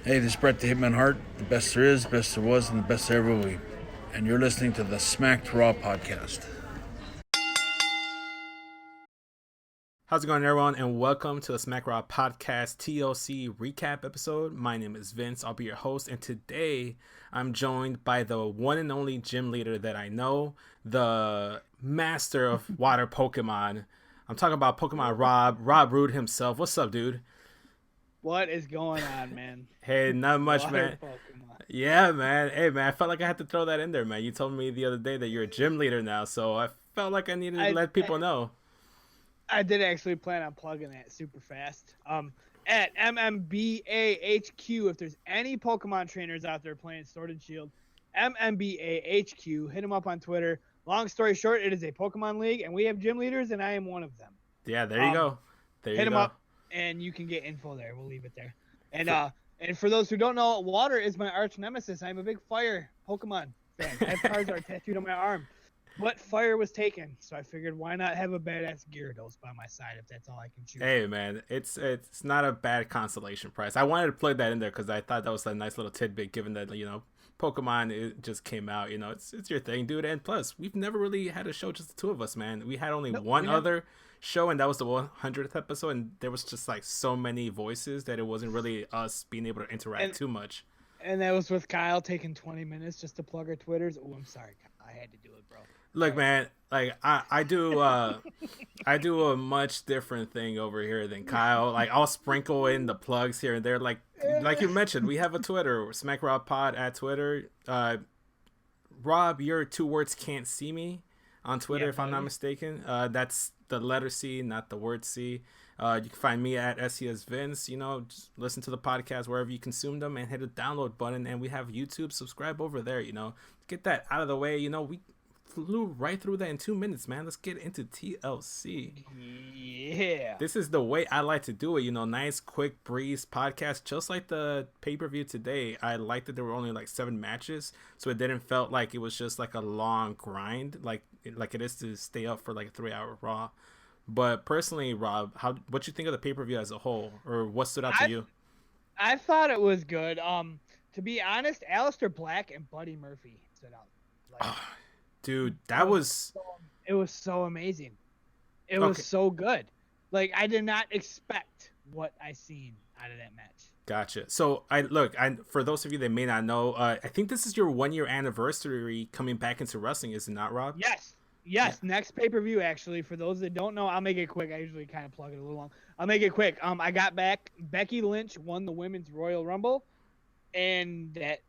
Hey, this is Brett the Hitman Hart, the best there is, best there was, and the best there ever will be. And you're listening to the Smacked Raw podcast. How's it going, everyone? And welcome to the Smack Raw Podcast TLC recap episode. My name is Vince. I'll be your host. And today I'm joined by the one and only gym leader that I know, the master of water Pokemon. I'm talking about Pokemon Rob Rude himself. What's up, dude? What is going on, man? Hey, not much, Water man. Pokemon. Yeah, man. Hey, man, I felt like I had to throw that in there, man. You told me the other day that you're a gym leader now, so I felt like I needed to let people know. I did actually plan on plugging that super fast. At MMBAHQ, if there's any Pokemon trainers out there playing Sword and Shield, MMBAHQ, hit them up on Twitter. Long story short, it is a Pokemon league, and we have gym leaders, and I am one of them. Yeah, there you go. There you hit go. them up, and you can get info there. We'll leave it there. And for those who don't know, water is my arch nemesis. I'm a big fire Pokemon fan. I have Charizard tattooed on my arm. But fire was taken, so I figured why not have a badass Gyarados by my side if that's all I can choose. Hey, man, it's not a bad consolation prize. I wanted to plug that in there because I thought that was a nice little tidbit, given that Pokemon it just came out. It's your thing, dude. And plus, we've never really had a show just the two of us, man. We had only one other show, and that was the 100th episode, and there was just like so many voices that it wasn't really us being able to interact too much. And that was with Kyle taking 20 minutes just to plug our Twitters. Oh, I'm sorry, Kyle. I had to do it, bro. Look, man, like I do a much different thing over here than Kyle. Like I'll sprinkle in the plugs here and there. Like you mentioned, we have a Twitter, Smack Rob Pod at Twitter. Rob, your two words can't see me on Twitter, if I'm not mistaken. That's the letter C, not the word C. You can find me at SES Vince. Just listen to the podcast wherever you consume them and hit the download button. And we have YouTube. Subscribe over there. Get that out of the way. We flew right through that in 2 minutes, man. Let's get into TLC. Yeah. This is the way I like to do it. Nice, quick breeze podcast, just like the pay-per-view today. I liked that there were only like 7 matches, so it didn't felt like it was just like a long grind, like it is to stay up for like a 3-hour Raw. But personally, Rob, what you think of the pay-per-view as a whole, or what stood out to you? I thought it was good. To be honest, Aleister Black and Buddy Murphy stood out. Dude, it was so amazing. It was so good. Like, I did not expect what I seen out of that match. Gotcha. So for those of you that may not know, I think this is your 1-year anniversary coming back into wrestling, is it not, Rob? Yes. Yeah. Next pay-per-view, actually. For those that don't know, I'll make it quick. I usually kind of plug it a little long. I'll make it quick. I got back. Becky Lynch won the Women's Royal Rumble, and that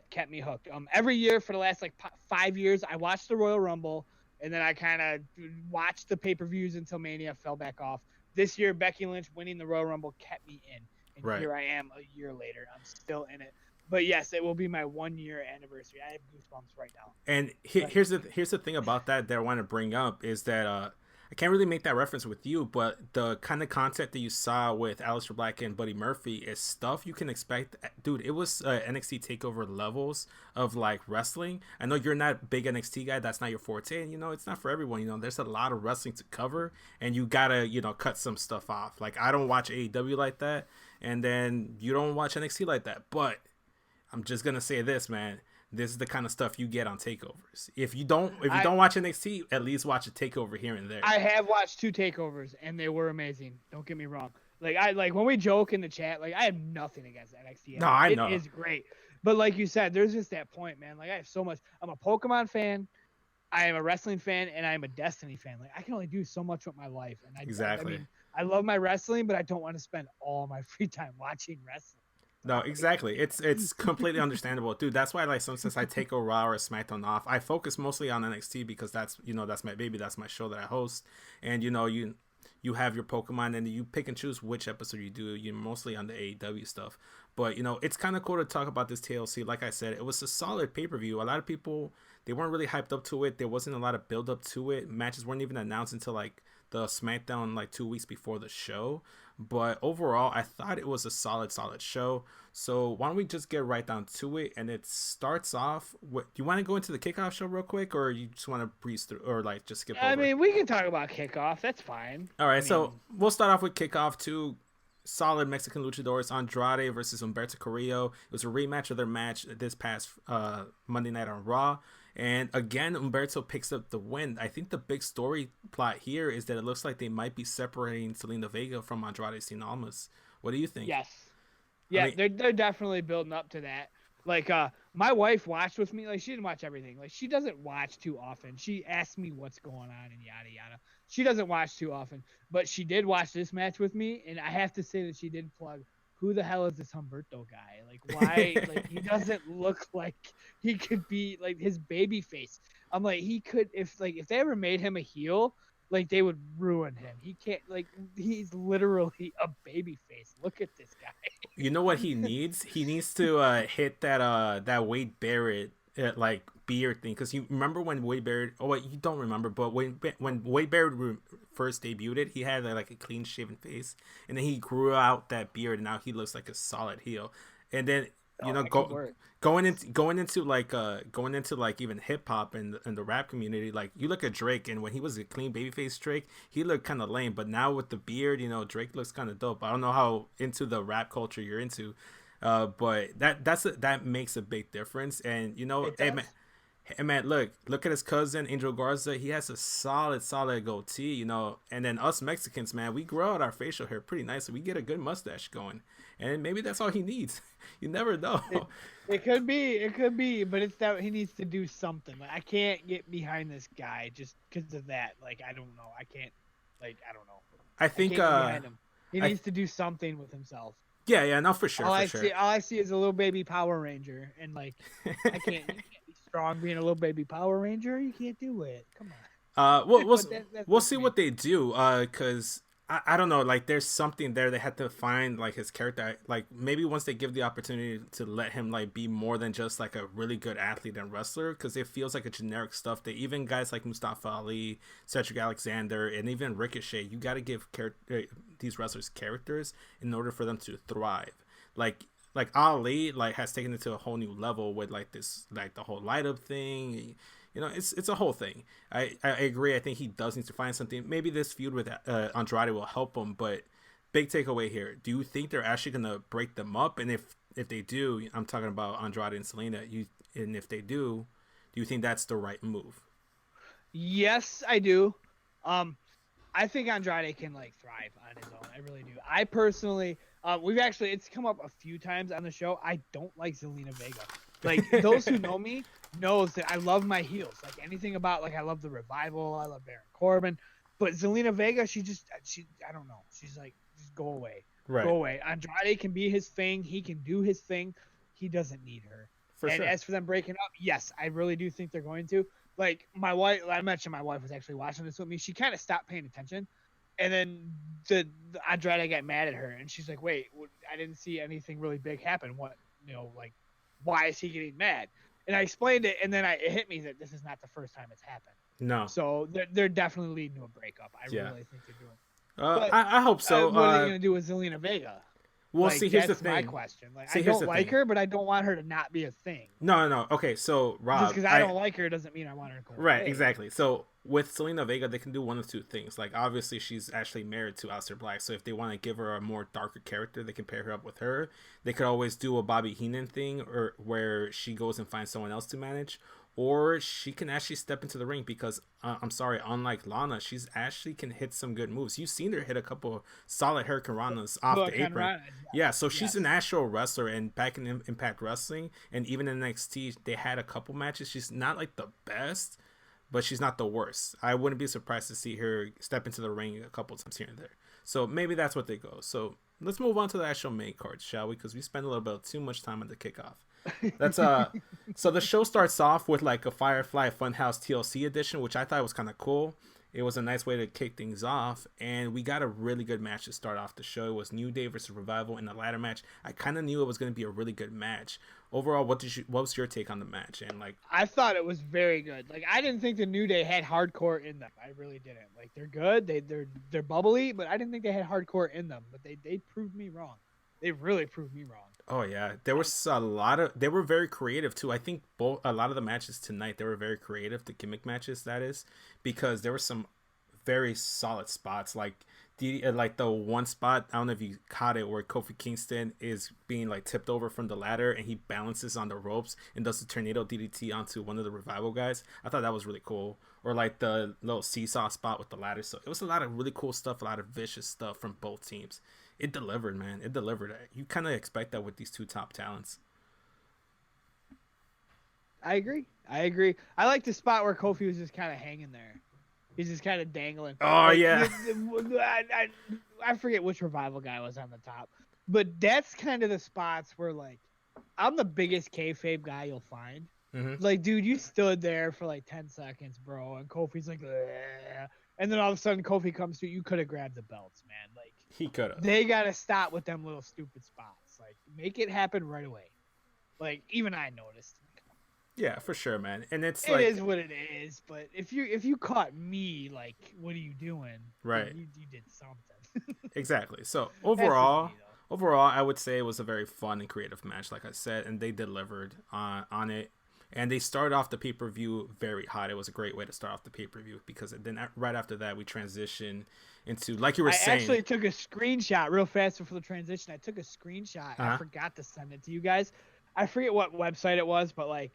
kept me hooked. Every year for the last like 5 years, I watched the Royal Rumble, and then I kind of watched the pay-per-views until Mania fell back off. This year, Becky Lynch winning the Royal Rumble kept me in, and Here I am a year later. I'm still in it. But yes, it will be my 1-year anniversary. I have goosebumps right now. And here's the thing about that I want to bring up is that I can't really make that reference with you, but the kind of content that you saw with Aleister Black and Buddy Murphy is stuff you can expect. Dude, it was NXT TakeOver levels of like wrestling. I know you're not a big NXT guy. That's not your forte. And, it's not for everyone. There's a lot of wrestling to cover, and you got to, cut some stuff off. Like, I don't watch AEW like that, and then you don't watch NXT like that. But I'm just going to say this, man. This is the kind of stuff you get on takeovers. If you don't watch NXT, at least watch a takeover here and there. I have watched 2 takeovers, and they were amazing. Don't get me wrong. Like when we joke in the chat, like I have nothing against NXT. No, I know it is great, but like you said, there's just that point, man. Like I have so much. I'm a Pokemon fan, I am a wrestling fan, and I am a Destiny fan. Like I can only do so much with my life, and exactly. I love my wrestling, but I don't want to spend all my free time watching wrestling. No, exactly. It's completely understandable, dude. That's why, like, since I take a Raw or a SmackDown off, I focus mostly on NXT because that's my baby, that's my show that I host, and you have your Pokemon and you pick and choose which episode you do. You're mostly on the AEW stuff, but it's kind of cool to talk about this TLC. Like I said, it was a solid pay-per-view. A lot of people, they weren't really hyped up to it. There wasn't a lot of build up to it. Matches weren't even announced until like the SmackDown like 2 weeks before the show. But overall, I thought it was a solid show. So why don't we just get right down to it? And it starts off with, do you want to go into the kickoff show real quick, or you just want to breeze through, or like just skip over? I mean, we can talk about kickoff. That's fine. All right, so we'll start off with kickoff too. solid Mexican luchadors, Andrade versus Humberto Carrillo. It was a rematch of their match this past Monday night on Raw. And again, Humberto picks up the win. I think the big story plot here is that it looks like they might be separating Zelina Vega from Andrade Cien Almas. What do you think? Yes. Yeah, I mean, they're definitely building up to that. Like, my wife watched with me. Like, she didn't watch everything. Like, she doesn't watch too often. She asked me what's going on and yada yada. She doesn't watch too often, but she did watch this match with me, and I have to say that she did plug. Who the hell is this Humberto guy? Like, why? Like, he doesn't look like he could be like his baby face. I'm like, he could if they ever made him a heel, like they would ruin him. He can't like he's literally a baby face. Look at this guy. you know what he needs? He needs to hit that Wade Barrett like beard thing, because you remember when Wade Barrett? Oh wait, you don't remember, but when Wade Barrett first debuted, he had like a clean shaven face, and then he grew out that beard, and now he looks like a solid heel. And then going into like even hip hop and the rap community, like you look at Drake, and when he was a clean babyface Drake, he looked kind of lame, but now with the beard, Drake looks kind of dope. I don't know how into the rap culture you're into, but that makes a big difference. And hey man, look at his cousin Angel Garza. He has a solid goatee, And then us Mexicans, man, we grow out our facial hair pretty nice, so we get a good mustache going. And maybe that's all he needs. You never know. It could be, but it's that he needs to do something. Like, I can't get behind this guy just because of that. Like, I don't know. I can't. Like, I don't know. I think I can't get behind him. He needs to do something with himself. Yeah, no, for sure. All I see is a little baby Power Ranger, and like, you can't be strong being a little baby Power Ranger. You can't do it. Come on. We'll see what they do. Cause I don't know. Like, there's something there. They had to find like his character. Like, maybe once they give the opportunity to let him like be more than just like a really good athlete and wrestler, because it feels like a generic stuff. That even guys like Mustafa Ali, Cedric Alexander, and even Ricochet, you got to give these wrestlers characters in order for them to thrive. Like Ali has taken it to a whole new level with like this, like the whole light up thing. It's a whole thing. I agree. I think he does need to find something. Maybe this feud with Andrade will help him. But big takeaway here: do you think they're actually gonna break them up? And if they do, I'm talking about Andrade and Selena. And if they do you think that's the right move? Yes, I do. I think Andrade can like thrive on his own. I really do. I personally, it's come up a few times on the show. I don't like Zelina Vega. Like, those who know me knows that I love my heels. Like, anything about, like, I love the Revival. I love Baron Corbin. But Zelina Vega, she I don't know. She's like, just go away. Right. Go away. Andrade can be his thing. He can do his thing. He doesn't need her. Sure. As for them breaking up, yes, I really do think they're going to. Like, my wife, I mentioned my wife was actually watching this with me. She kind of stopped paying attention. And then the Andrade got mad at her. And she's like, wait, I didn't see anything really big happen. What, why is he getting mad? And I explained it, and then it hit me that this is not the first time it's happened. No. So they're definitely leading to a breakup. I really think they're doing. But, I hope so. What are they going to do with Zelina Vega? We'll see. Here's the thing. That's my question. Like, I don't like her, but I don't want her to not be a thing. No. Okay, so Rob, just because I don't like her doesn't mean I want her to go right, away. Exactly. So with Zelina Vega, they can do one of two things. Like, obviously, she's actually married to Aleister Black, so if they want to give her a more darker character, they can pair her up with her. They could always do a Bobby Heenan thing, or where she goes and finds someone else to manage. Or she can actually step into the ring because, I'm sorry, unlike Lana, she's actually can hit some good moves. You've seen her hit a couple solid Hurricane Ranas off the apron. Yeah, so she's an actual wrestler, and back in Impact Wrestling, and even in NXT, they had a couple matches. She's not like the best, but she's not the worst. I wouldn't be surprised to see her step into the ring a couple times here and there. So maybe that's what they go. So let's move on to the actual main card, shall we? Because we spent a little bit too much time on the kickoff. That's so the show starts off with like a Firefly Funhouse TLC edition, which I thought was kind of cool. It was a nice way to kick things off, and we got a really good match to start off the show. It was New Day versus Revival in the ladder match. I kind of knew it was going to be a really good match. Overall, what was your take on the match? And like, I thought it was very good. Like, I didn't think the New Day had hardcore in them. I really didn't. Like, they're good. They're bubbly, but I didn't think they had hardcore in them. But they proved me wrong. They really proved me wrong. Oh yeah, there was a lot of. They were very creative too. I think a lot of the matches tonight, they were very creative. The gimmick matches, that is, because there were some very solid spots. Like like the one spot, I don't know if you caught it, where Kofi Kingston is being like tipped over from the ladder and he balances on the ropes and does the tornado DDT onto one of the Revival guys. I thought that was really cool. Or like the little seesaw spot with the ladder. So it was a lot of really cool stuff, a lot of vicious stuff from both teams. It delivered, man. It delivered. You kind of expect that with these two top talents. I agree. I like the spot where Kofi was just kind of hanging there. He's just kind of dangling. Oh, like, yeah. I forget which Revival guy was on the top. But that's kind of the spots where, like, I'm the biggest kayfabe guy you'll find. Mm-hmm. Like, dude, you stood there for like 10 seconds, bro, and Kofi's like, "Ugh." And then all of a sudden Kofi comes through. You could have grabbed the belts, man. Like, he could have. They got to stop with them little stupid spots. Like, make it happen right away. Like, even I noticed. Yeah, for sure, man. And it is what it is. But if you caught me, like, what are you doing? Right. You did something. Exactly. So overall, I would say it was a very fun and creative match, like I said, and they delivered on it. And they started off the pay-per-view very hot. It was a great way to start off the pay-per-view because then right after that, we transitioned into, like you were saying. I actually took a screenshot real fast before the transition. I took a screenshot. I forgot to send it to you guys. I forget what website it was, but, like,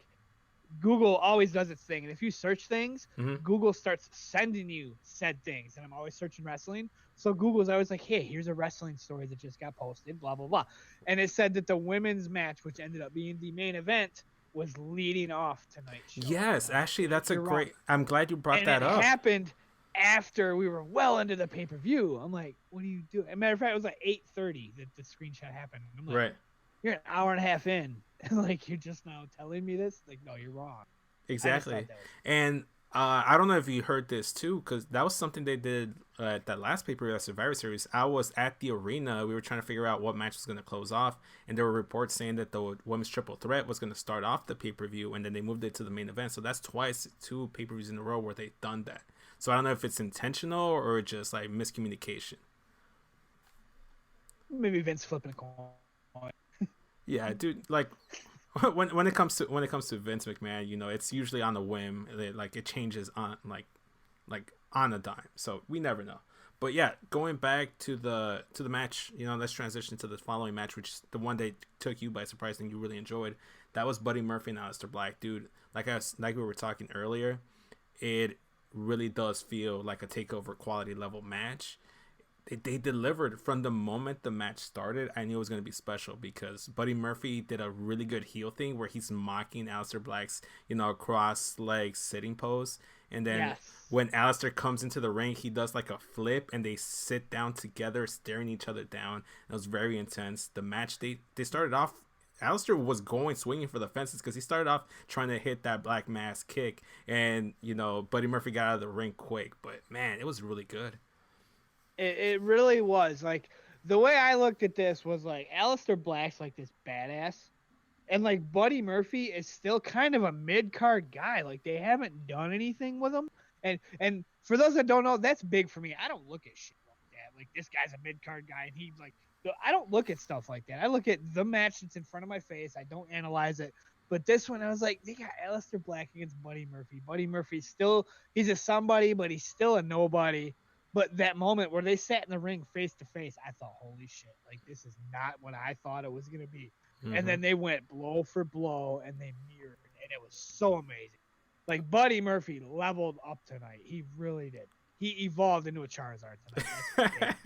Google always does its thing. And if you search things, Google starts sending you said things. And I'm always searching wrestling. So Google's always like, hey, here's a wrestling story that just got posted, blah, blah, blah. And it said that the women's match, which ended up being the main event, was leading off tonight's show. Yes, actually, that's a great... I'm glad you brought that up. And it happened after we were well into the pay-per-view. I'm like, what are you doing? As a matter of fact, it was like 8:30 that the screenshot happened. I'm like, right. You're an hour and a half in. Like, you're just now telling me this? Like, no, you're wrong. Exactly. And I don't know if you heard this too, because that was something they did at that last pay-per-view, that Survivor Series. I was at the arena. We were trying to figure out what match was going to close off, and there were reports saying that the women's triple threat was going to start off the pay-per-view, and then they moved it to the main event. So that's twice, 2 pay-per-views in a row where they've done that. So I don't know if it's intentional or just like miscommunication. Maybe Vince flipping a coin. Yeah, dude. Like when it comes to Vince McMahon, you know, it's usually on a whim. It changes on like on a dime. So we never know. But yeah, going back to the match, you know, let's transition to the following match, which is the one that took you by surprise and you really enjoyed. That was Buddy Murphy and Aleister Black, dude. Like we were talking earlier, it really does feel like a takeover quality level match. They delivered from the moment the match started. I knew it was going to be special because Buddy Murphy did a really good heel thing where he's mocking Aleister Black's, you know, cross-leg sitting pose. And then when Aleister comes into the ring, he does like a flip and they sit down together, staring each other down. It was very intense. The match, they started off, Aleister was swinging for the fences because he started off trying to hit that Black Mass kick. And, you know, Buddy Murphy got out of the ring quick. But, man, it was really good. It really was. Like, the way I looked at this was like Aleister Black's like this badass, and like Buddy Murphy is still kind of a mid-card guy. Like, they haven't done anything with him. And for those that don't know, that's big for me. I don't look at shit like that. Like, this guy's a mid-card guy, and he's like, I don't look at stuff like that. I look at the match that's in front of my face. I don't analyze it. But this one, I was like, they got Aleister Black against Buddy Murphy. Buddy Murphy's still, he's a somebody, but he's still a nobody. But that moment where they sat in the ring face to face, I thought, holy shit, like, this is not what I thought it was going to be. Mm-hmm. And then they went blow for blow and they mirrored, and it was so amazing. Like, Buddy Murphy leveled up tonight. He really did. He evolved into a Charizard tonight.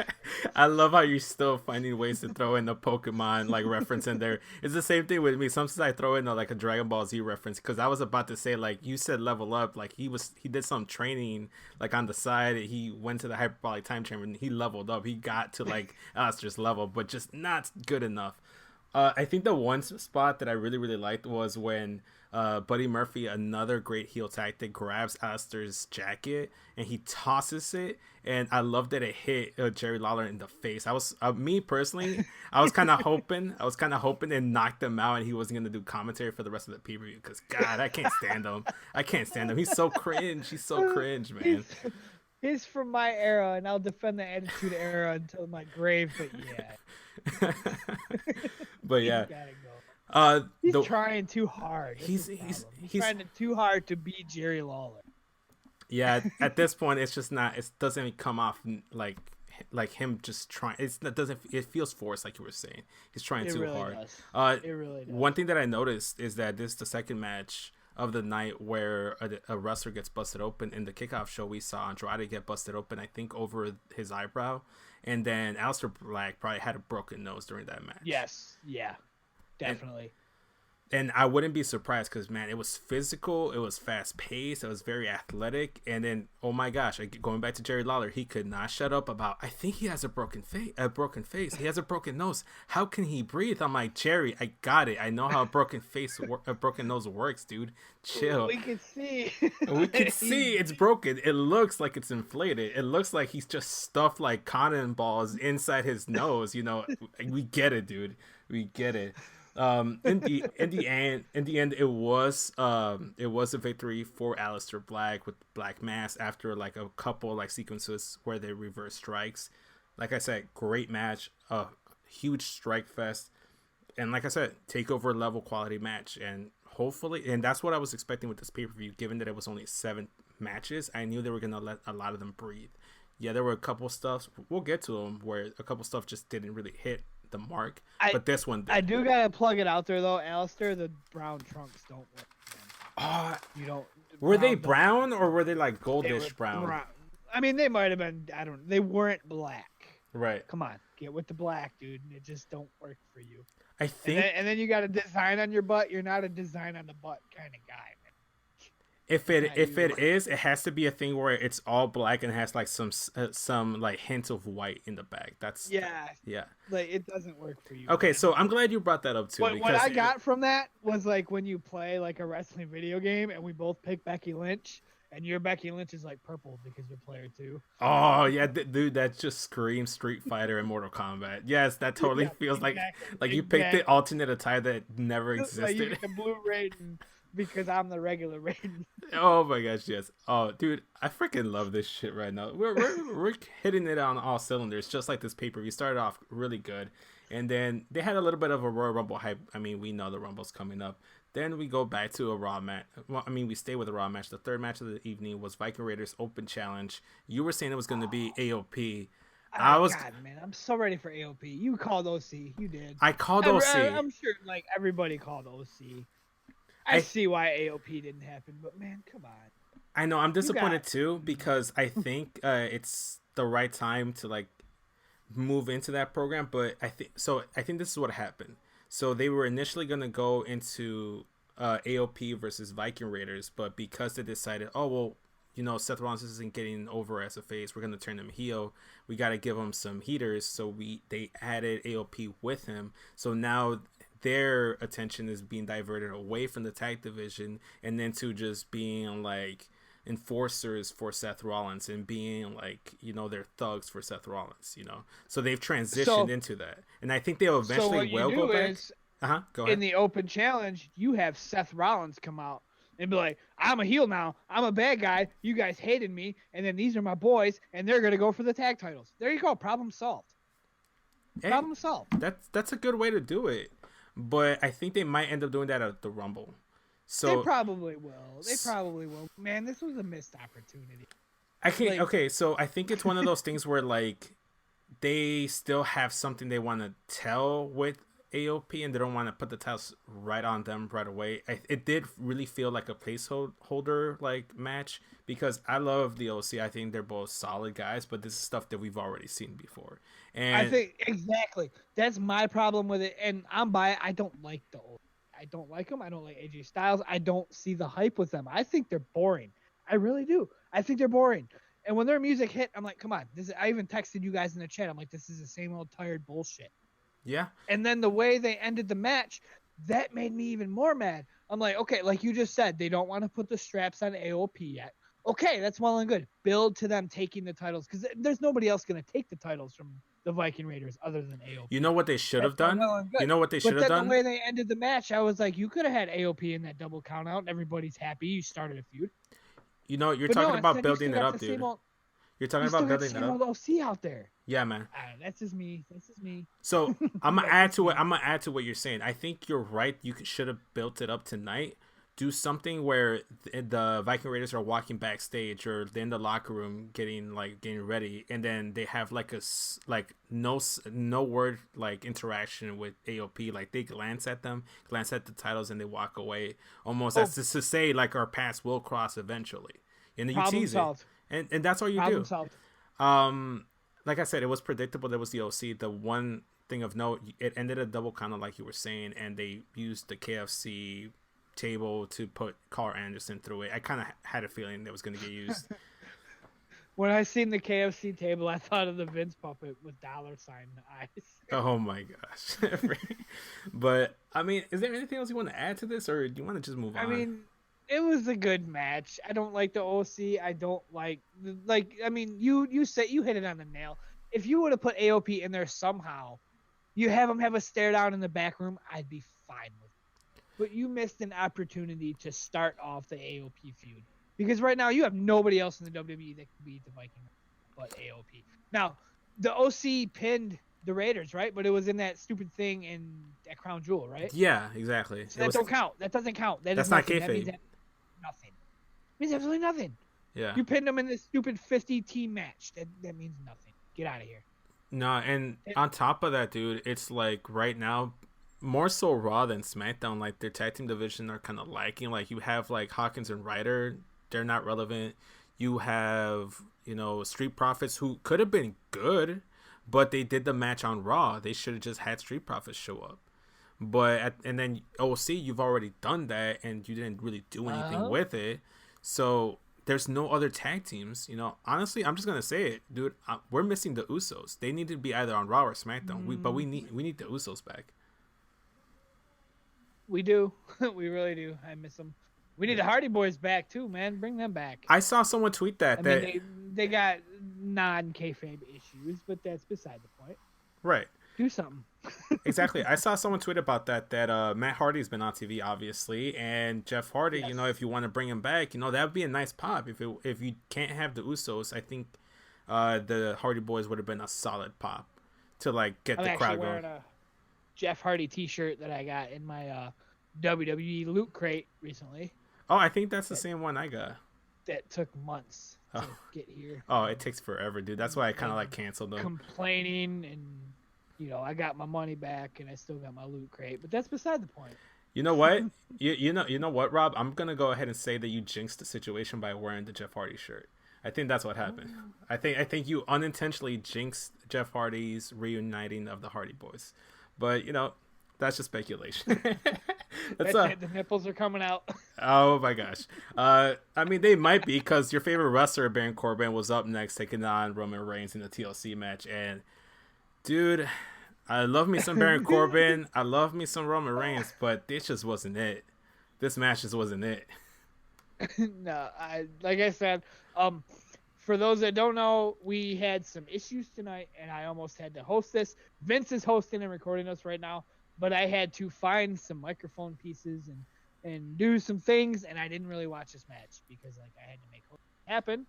I love how you're still finding ways to throw in a Pokemon like reference in there. It's the same thing with me. Sometimes I throw in like a Dragon Ball Z reference because I was about to say, like, you said level up. Like, he did some training like on the side. He went to the hyperbolic time chamber and he leveled up. He got to like Aleister's level, but just not good enough. I think the one spot that I really, really liked was when Buddy Murphy, another great heel tactic, grabs Aleister's jacket and he tosses it. And I love that it hit Jerry Lawler in the face. I was, me personally, I was kind of hoping it knocked him out and he wasn't going to do commentary for the rest of the pay-per-view because, God, I can't stand him. He's so cringe. He's so cringe, man. He's from my era, and I'll defend the Attitude Era until my grave, but yeah. But yeah. He's trying too hard. He's trying too hard to beat Jerry Lawler. Yeah, at this point, it's just not. It doesn't come off like like him just trying. It feels forced, like you were saying. He's trying too really hard. Does. It really does. One thing that I noticed is that this is the second match of the night where a wrestler gets busted open. In the kickoff show, we saw Andrade get busted open, I think over his eyebrow, and then Aleister Black probably had a broken nose during that match. Yes, yeah, definitely. And I wouldn't be surprised because, man, it was physical, it was fast paced, it was very athletic, and then, oh my gosh, going back to Jerry Lawler, he could not shut up about, I think he has a broken face, he has a broken nose. How can he breathe? I'm like, Jerry, I got it. I know how a broken nose works, dude. Chill. We can see. We can see it's broken. It looks like it's inflated. It looks like he's just stuffed like cotton balls inside his nose. You know, we get it, dude. We get it. In the end, it was a victory for Aleister Black with Black Mass after like a couple like sequences where they reverse strikes. Like I said, great match, huge strike fest, and like I said, takeover level quality match, and hopefully, and that's what I was expecting with this pay-per-view. Given that it was only 7 matches, I knew they were gonna let a lot of them breathe. Yeah, there were a couple stuff, we'll get to them, where a couple stuff just didn't really hit the mark, but this one did. I do gotta plug it out there though, Aleister, the brown trunks don't work. You don't. Were they brown or were they like goldish brown? I mean, they might have been. I don't. They weren't black. Right. Come on, get with the black, dude. It just don't work for you. I think. And then you got a design on your butt. You're not a design on the butt kind of guy, man. If it is, it has to be a thing where it's all black and has like some like hints of white in the back. That's yeah. Like it doesn't work for you. Okay, man. so I'm glad you brought that up too. What I got from that was like when you play like a wrestling video game and we both pick Becky Lynch and your Becky Lynch is like purple because you're player 2. Oh yeah, dude, that just screams Street Fighter and Mortal Kombat. Yes, that totally feels exactly. like you picked the alternate attire that never existed. Like you get the blue Raiden. Because I'm the regular Raiden. Oh my gosh, yes. Oh, dude, I freaking love this shit right now. We're hitting it on all cylinders, just like this pay-per-view. Started off really good, and then they had a little bit of a Royal Rumble hype. I mean, we know the Rumble's coming up. Then we go back to a Raw match. Well, I mean, we stay with a Raw match. The third match of the evening was Viking Raiders Open Challenge. You were saying it was going to be AOP. God, man, I'm so ready for AOP. You called OC. You did. I called OC. I'm sure, like, everybody called OC. I see why AOP didn't happen, but man, come on. I know, I'm disappointed too, because I think it's the right time to like move into that program, but I think this is what happened. So they were initially going to go into AOP versus Viking Raiders, but because they decided, oh well, you know, Seth Rollins isn't getting over as a face, we're going to turn him heel, we got to give him some heaters, so they added AOP with him. So now their attention is being diverted away from the tag division and then to just being like enforcers for Seth Rollins and being like, you know, they're thugs for Seth Rollins, you know. So they've transitioned into that, and I think they'll eventually go back. Go ahead. In the Open Challenge, you have Seth Rollins come out and be like, I'm a heel now, I'm a bad guy, you guys hated me, and then these are my boys, and they're gonna go for the tag titles. There you go, problem solved. Problem solved. That's a good way to do it. But I think they might end up doing that at the Rumble. So they probably will. Man, this was a missed opportunity. So I think it's one of those things where like they still have something they want to tell with AOP and they don't want to put the titles right on them right away. It did really feel like a placeholder like match because I love the OC. I think they're both solid guys, but this is stuff that we've already seen before. And I think exactly that's my problem with it. And I'm by it. I don't like the old. I don't like them. I don't like AJ Styles. I don't see the hype with them. I think they're boring. I really do. I think they're boring. And when their music hit, I'm like, come on. I even texted you guys in the chat. I'm like, this is the same old tired bullshit. Yeah. And then the way they ended the match, that made me even more mad. I'm like, okay, like you just said, they don't want to put the straps on AOP yet. Okay, that's well and good. Build to them taking the titles because there's nobody else going to take the titles from the Viking Raiders other than AOP. You know what they should have done? You know what they should have done? The way they ended the match, I was like, you could have had AOP in that double count out and everybody's happy. You started a feud. You know, you're talking about building it up, dude. You're talking about building it up. OC out there. Yeah, man. That's just me. So I'm gonna add to it. I'm gonna add to what you're saying. I think you're right. You should have built it up tonight, do something where the Viking Raiders are walking backstage or they're in the locker room getting ready, and then they have like no word like interaction with AOP. Like they glance at them, glance at the titles, and they walk away, almost as to say like our paths will cross eventually. And then you tease it, and that's all you do. Solved. Like I said, it was predictable. There was the OC. The one thing of note, it ended a double count, like you were saying, and they used the KFC table to put Carl Anderson through it. I kind of had a feeling it was going to get used. When I seen the KFC table, I thought of the Vince puppet with dollar sign eyes. Oh my gosh. But I mean, is there anything else you want to add to this, or do you want to just move on? I mean, it was a good match. I don't like the OC. I don't like I mean, you said you hit it on the nail. If you would have put AOP in there somehow, you have him have a stare down in the back room, I'd be fine with it. But you missed an opportunity to start off the AOP feud. Because right now you have nobody else in the WWE that can beat the Viking but AOP. Now, the OC pinned the Raiders, right? But it was in that stupid thing at Crown Jewel, right? Yeah, exactly. So don't count. That doesn't count. That's not kayfabe. That means nothing. It means absolutely nothing. Yeah. You pinned them in this stupid 50-team match. That means nothing. Get out of here. No, and on top of that, dude, it's like right now, more so Raw than SmackDown, like their tag team division are kind of lacking. Like you have like Hawkins and Ryder, they're not relevant. You have, Street Profits, who could have been good, but they did the match on Raw. They should have just had Street Profits show up. And then OC, you've already done that, and you didn't really do anything with it. So there's no other tag teams. Honestly, I'm just gonna say it, dude. We're missing the Usos. They need to be either on Raw or SmackDown. We need the Usos back. We do. We really do. I miss them. We need the Hardy Boys back too, man. Bring them back. I saw someone tweet that. I mean, they got non-kayfabe issues, but that's beside the point. Right. Do something. Exactly. I saw someone tweet about that Matt Hardy's been on TV, obviously, and Jeff Hardy, yes. If you want to bring him back, that would be a nice pop. If you can't have the Usos, I think the Hardy Boys would have been a solid pop to get the crowd going. I'm a Jeff Hardy t-shirt that I got in my WWE loot crate recently. Oh, I think that's the same one I got. That took months to get here. Oh, it takes forever, dude. That's why I kind of canceled them. Complaining and I got my money back and I still got my loot crate, but that's beside the point. You know what? you know what, Rob? I'm gonna go ahead and say that you jinxed the situation by wearing the Jeff Hardy shirt. I think that's what happened. I think you unintentionally jinxed Jeff Hardy's reuniting of the Hardy Boys, but that's just speculation. The nipples are coming out. Oh my gosh. I mean, they might be, because your favorite wrestler, Baron Corbin, was up next taking on Roman Reigns in the TLC match, and dude, I love me some Baron Corbin. I love me some Roman Reigns, but this just wasn't it. This match just wasn't it. No, like I said, for those that don't know, we had some issues tonight, and I almost had to host this. Vince is hosting and recording us right now, but I had to find some microphone pieces and do some things, and I didn't really watch this match because I had to make it happen.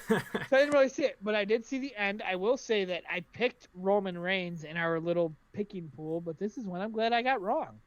So I didn't really see it, but I did see the end. I will say that I picked Roman Reigns in our little picking pool, but this is one I'm glad I got wrong.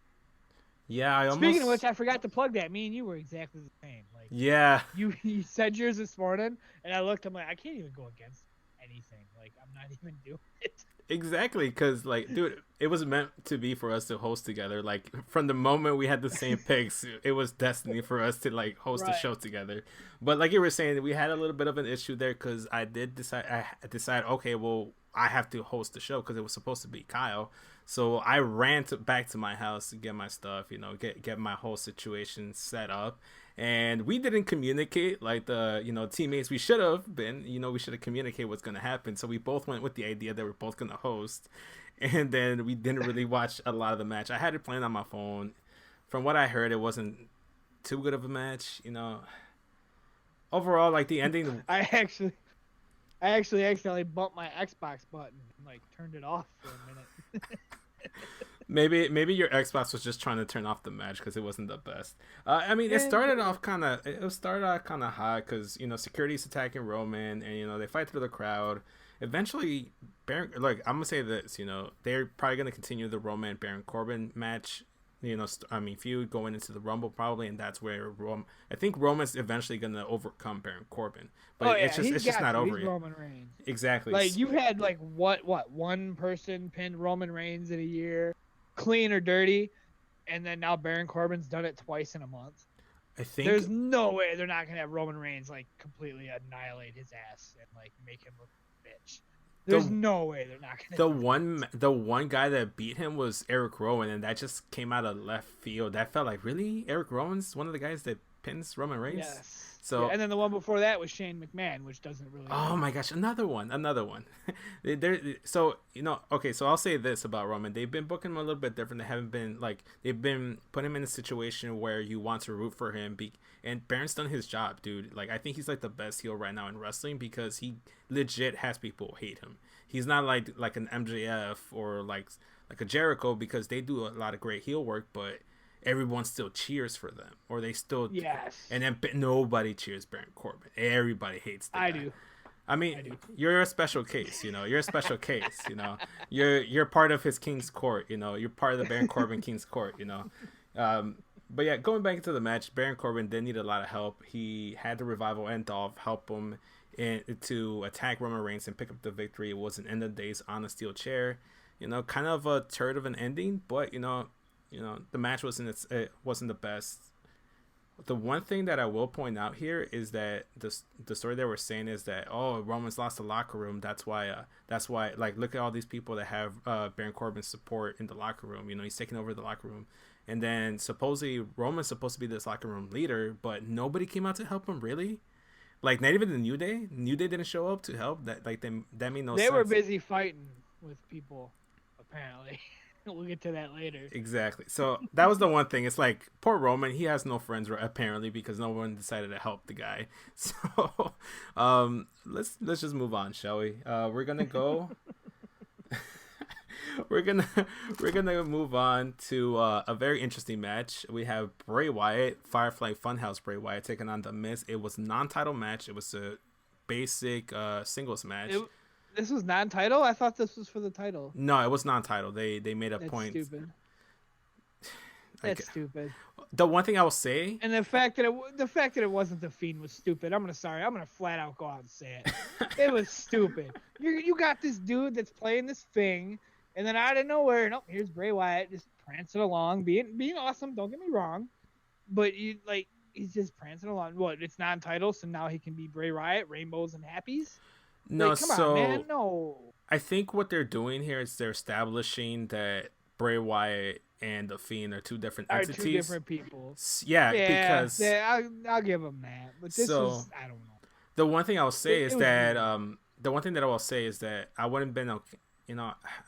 Yeah, Speaking of which, I forgot to plug that. Me and you were exactly the same. Yeah. You said yours this morning, and I looked. I'm like, I can't even go against anything. I'm not even doing it. Exactly, because dude, it was meant to be for us to host together. From the moment we had the same picks, it was destiny for us to host the show together. But like you were saying, we had a little bit of an issue there, because I decided, okay, well, I have to host the show because it was supposed to be Kyle. So I ran back to my house to get my stuff, get my whole situation set up. And we didn't communicate like the teammates we should have been. We should have communicated what's going to happen. So we both went with the idea that we're both going to host, and then we didn't really watch a lot of the match. I had it playing on my phone. From what I heard, it wasn't too good of a match. Overall, the ending. I actually accidentally bumped my Xbox button and turned it off for a minute. Maybe your Xbox was just trying to turn off the match because it wasn't the best. I mean, it started off kind of hot because security's attacking Roman, and they fight through the crowd. Eventually, I'm gonna say this, they're probably gonna continue the Roman Baron Corbin match feud going into the Rumble probably, and that's where I think Roman's eventually gonna overcome Baron Corbin, but it's just not over he's yet. Roman Reigns. Exactly. Like you've had like what one person pinned Roman Reigns in a year, clean or dirty, and then now Baron Corbin's done it twice in a month. I think There's no way they're not gonna have Roman Reigns like completely annihilate his ass and like make him look a bitch. There's no way they're not gonna. The one guy that beat him was Eric Rowan, and that just came out of left field. That felt like, really, Eric Rowan's one of the guys that pins Roman Reigns. Yes. So, yeah, and then the one before that was Shane McMahon, which doesn't really. Oh my gosh, another one. So okay. So I'll say this about Roman: they've been booking him a little bit different. They haven't been they've been putting him in a situation where you want to root for him. And Baron's done his job, dude. Like, I think he's like the best heel right now in wrestling because he legit has people hate him. He's not like an MJF or like a Jericho, because they do a lot of great heel work, but everyone still cheers for them, or they still and then nobody cheers Baron Corbin. Everybody hates the guy. do. I mean, you're a special case. You're a special case. You're part of his King's Court. You're part of the Baron Corbin King's Court. But yeah, going back into the match, Baron Corbin did need a lot of help. He had the Revival and Dolph help him to attack Roman Reigns and pick up the victory. It was an end of days on a steel chair. Kind of a turd of an ending, but the match wasn't the best. The one thing that I will point out here is that the story they were saying is that, oh, Roman's lost the locker room. That's why like, look at all these people that have Baron Corbin's support in the locker room. He's taking over the locker room. And then supposedly Roman's supposed to be this locker room leader, but nobody came out to help him, really. Like, not even the New Day. New Day didn't show up to help. That made no sense. They were busy fighting with people, apparently. We'll get to that later. Exactly. So that was the one thing. It's like, poor Roman, he has no friends apparently, because no one decided to help the guy. So let's just move on, shall we? We're gonna go. we're gonna move on to a very interesting match. We have Bray Wyatt, Firefly Funhouse Bray Wyatt, taking on The Miz. It was a non-title match. It was a basic singles match. This was non-title? I thought this was for the title. No, it was non-title. They made a That's point. Stupid. That's stupid. The one thing I will say, and the fact that it wasn't the Fiend was stupid. I'm gonna flat out go out and say it. It was stupid. You got this dude that's playing this thing, and then out of nowhere, nope, here's Bray Wyatt just prancing along, being awesome. Don't get me wrong, but he's just prancing along. What? It's non-title, so now he can be Bray Wyatt, rainbows and happies. No, come on, man, no. I think what they're doing here is they're establishing that Bray Wyatt and the Fiend are two different entities. Two different people. Yeah, because I'll give them that. But this was, I don't know. The one thing I will say is that the one thing that I will say is that I wouldn't been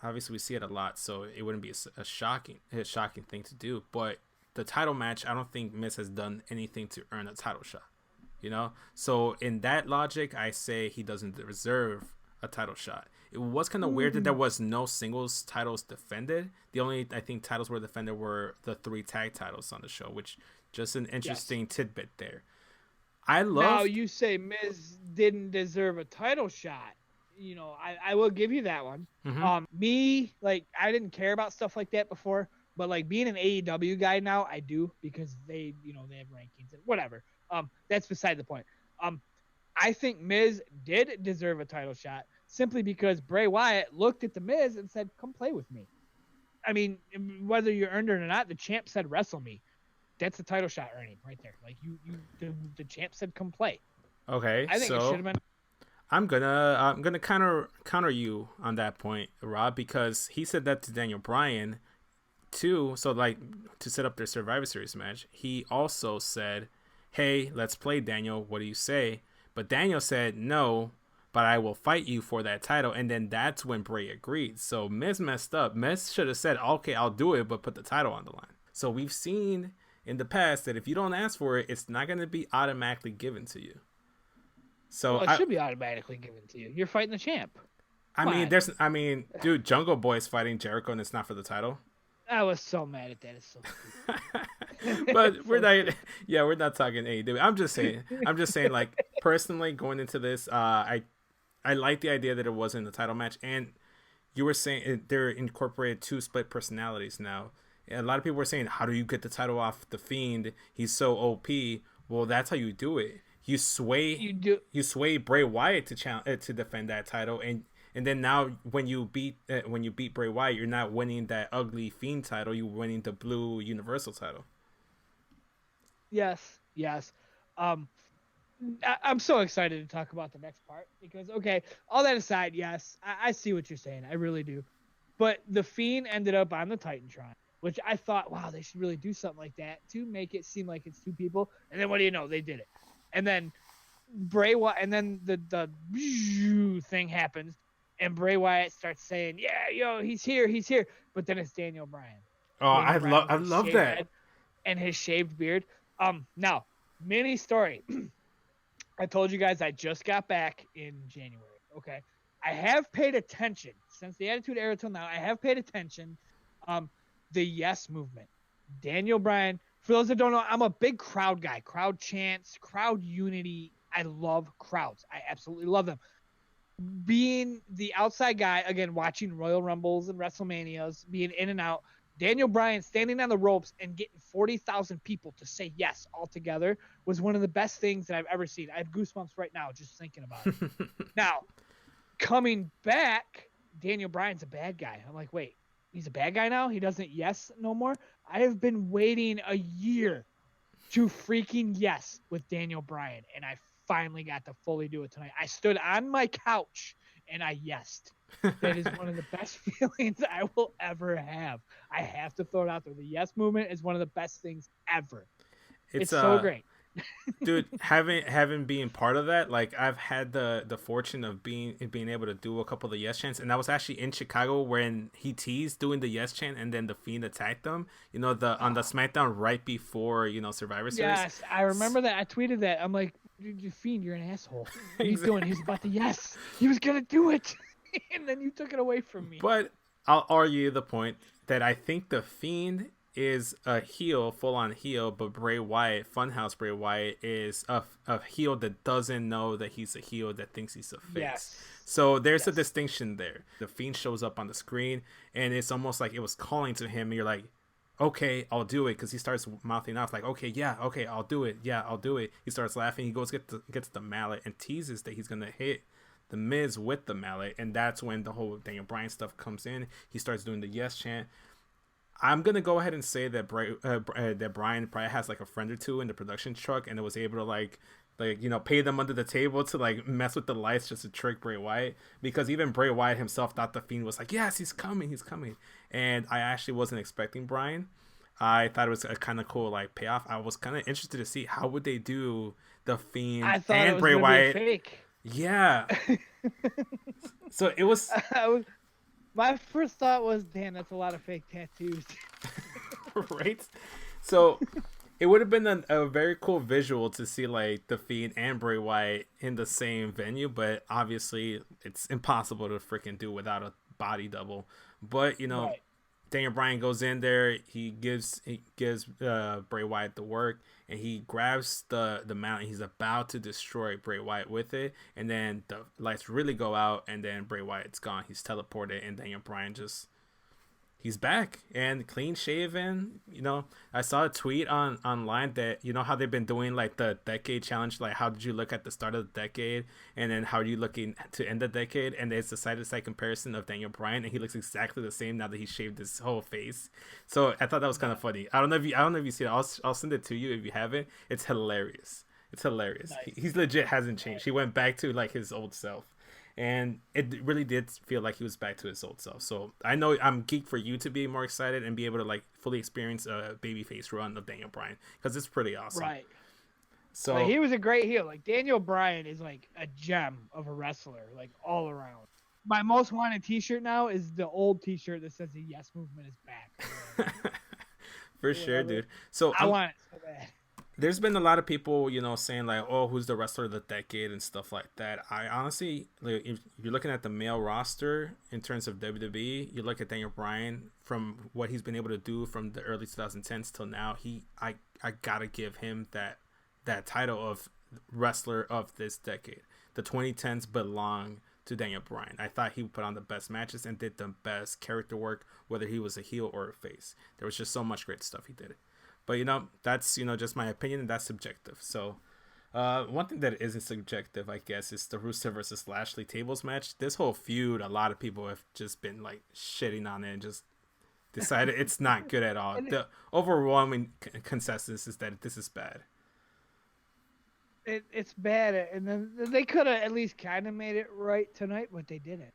obviously we see it a lot, so it wouldn't be a shocking thing to do. But the title match, I don't think Miz has done anything to earn a title shot. So in that logic, I say he doesn't deserve a title shot. It was kind of weird that there was no singles titles defended. The only, I think, titles were defended were the 3 tag titles on the show, which just an interesting tidbit there. Now you say Miz didn't deserve a title shot. I will give you that one. Mm-hmm. I didn't care about stuff like that before, but like being an AEW guy now, I do, because they have rankings and whatever. That's beside the point. I think Miz did deserve a title shot simply because Bray Wyatt looked at the Miz and said, "Come play with me." I mean, whether you earned it or not, the champ said, "Wrestle me." That's a title shot earning right there. Like the champ said, "Come play." Okay, I think it should have been. I'm gonna counter you on that point, Rob, because he said that to Daniel Bryan too. So like, to set up their Survivor Series match, he also said, "Hey, let's play, Daniel. What do you say?" But Daniel said, "No, but I will fight you for that title." And then that's when Bray agreed. So Miz messed up. Miz should have said, "Okay, I'll do it, but put the title on the line." So we've seen in the past that if you don't ask for it, it's not going to be automatically given to you. So it should be automatically given to you. You're fighting the champ. Dude, Jungle Boy's fighting Jericho, and it's not for the title. I was so mad at that. It's so stupid. But we're not talking AEW. I'm just saying, like, personally going into this, I like the idea that it wasn't a title match, and you were saying they're incorporated 2 split personalities now, A lot of people were saying, how do you get the title off the Fiend? He's so OP. Well, that's how you do it. You sway Bray Wyatt to defend that title, and then now when you beat Bray Wyatt, you're not winning that ugly Fiend title. You're winning the blue Universal title. Yes. I'm so excited to talk about the next part because, okay, all that aside, yes, I see what you're saying. I really do. But the Fiend ended up on the Titantron, which I thought, wow, they should really do something like that to make it seem like it's two people. And then what do you know? They did it. And then Bray Wyatt, and then the thing happens, and Bray Wyatt starts saying, yeah, yo, he's here. But then it's Daniel Bryan. Oh, I love that. And his shaved beard. Now, mini story. I told you guys I just got back in January. Okay. I have paid attention since the Attitude Era till now. I have paid attention. The Yes movement. Daniel Bryan. For those that don't know, I'm a big crowd guy. Crowd chants, crowd unity. I love crowds. I absolutely love them. Being the outside guy, again, watching Royal Rumbles and WrestleManias, being in and out, Daniel Bryan standing on the ropes and getting 40,000 people to say yes all together was one of the best things that I've ever seen. I have goosebumps right now just thinking about it. Now, coming back, Daniel Bryan's a bad guy. I'm like, wait, he's a bad guy now? He doesn't yes no more? I have been waiting a year to freaking yes with Daniel Bryan, and I finally got to fully do it tonight. I stood on my couch and I yesed. That is one of the best feelings I will ever have. I have to throw it out there. The yes movement is one of the best things ever. It's so great. Dude, having being part of that, like I've had the fortune of being able to do a couple of the yes chants, and I was actually in Chicago when he teased doing the yes chant, and then the Fiend attacked him. You know, on the SmackDown right before Survivor Series. Yes, I remember that. I tweeted that. I'm like, Fiend, you're an asshole. What are you doing? He's about to yes. He was gonna do it, and then you took it away from me. But I'll argue the point that I think the Fiend is a heel, full-on heel, but Bray Wyatt, Funhouse Bray Wyatt, is a heel that doesn't know that he's a heel, that thinks he's a face. Yes. So there's a distinction there. The Fiend shows up on the screen, and it's almost like it was calling to him, and you're like, okay, I'll do it, because he starts mouthing off like, okay, I'll do it, I'll do it. He starts laughing, he gets the mallet, and teases that he's going to hit the Miz with the mallet, and that's when the whole Daniel Bryan stuff comes in. He starts doing the yes chant. I'm gonna go ahead and say that that Bryan probably has like a friend or two in the production truck, and it was able to like pay them under the table to like mess with the lights just to trick Bray Wyatt, because even Bray Wyatt himself thought the Fiend was like, yes, he's coming, and I actually wasn't expecting Bryan. I thought it was a kind of cool like payoff. I was kind of interested to see how would they do the Fiend and Bray Wyatt. Fake. Yeah. So it was. My first thought was, damn, that's a lot of fake tattoos. Right? So it would have been a very cool visual to see like the Fiend and Bray Wyatt in the same venue, but obviously it's impossible to freaking do without a body double. But right. Daniel Bryan goes in there, he gives Bray Wyatt the work, and he grabs the mount, and he's about to destroy Bray Wyatt with it, and then the lights really go out, and then Bray Wyatt's gone. He's teleported, and Daniel Bryan he's back and clean shaven. I saw a tweet online that how they've been doing like the decade challenge, like how did you look at the start of the decade, and then how are you looking to end the decade, and it's a side-to-side comparison of Daniel Bryan, and he looks exactly the same now that he shaved his whole face. So I thought that was kind of funny. I don't know if you see it. I'll send it to you if you haven't. It's hilarious. Nice. He's legit hasn't changed. He went back to like his old self. And it really did feel like he was back to his old self. So I know I'm geeked for you to be more excited and be able to like fully experience a babyface run of Daniel Bryan, because it's pretty awesome. Right. So like, he was a great heel. Like Daniel Bryan is like a gem of a wrestler, like all around. My most wanted T-shirt now is the old T-shirt that says the Yes Movement is back. For sure, dude. So I want it so bad. There's been a lot of people, saying like, oh, who's the wrestler of the decade and stuff like that. I honestly, like, if you're looking at the male roster in terms of WWE, you look at Daniel Bryan, from what he's been able to do from the early 2010s till now. I gotta give him that title of wrestler of this decade. The 2010s belong to Daniel Bryan. I thought he put on the best matches and did the best character work, whether he was a heel or a face. There was just so much great stuff he did. But, you know, that's, you know, just my opinion, and that's subjective. So, one thing that isn't subjective, I guess, is the Rusev versus Lashley tables match. This whole feud, a lot of people have just been, like, shitting on it and just decided it's not good at all. The overwhelming consensus is that this is bad. It's bad, and then they could have at least kind of made it right tonight, but they didn't.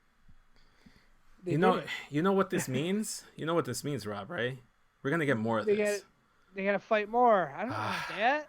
You know what this means? You know what this means, Rob, right? We're gonna get more of this. They gotta fight more. I don't want that.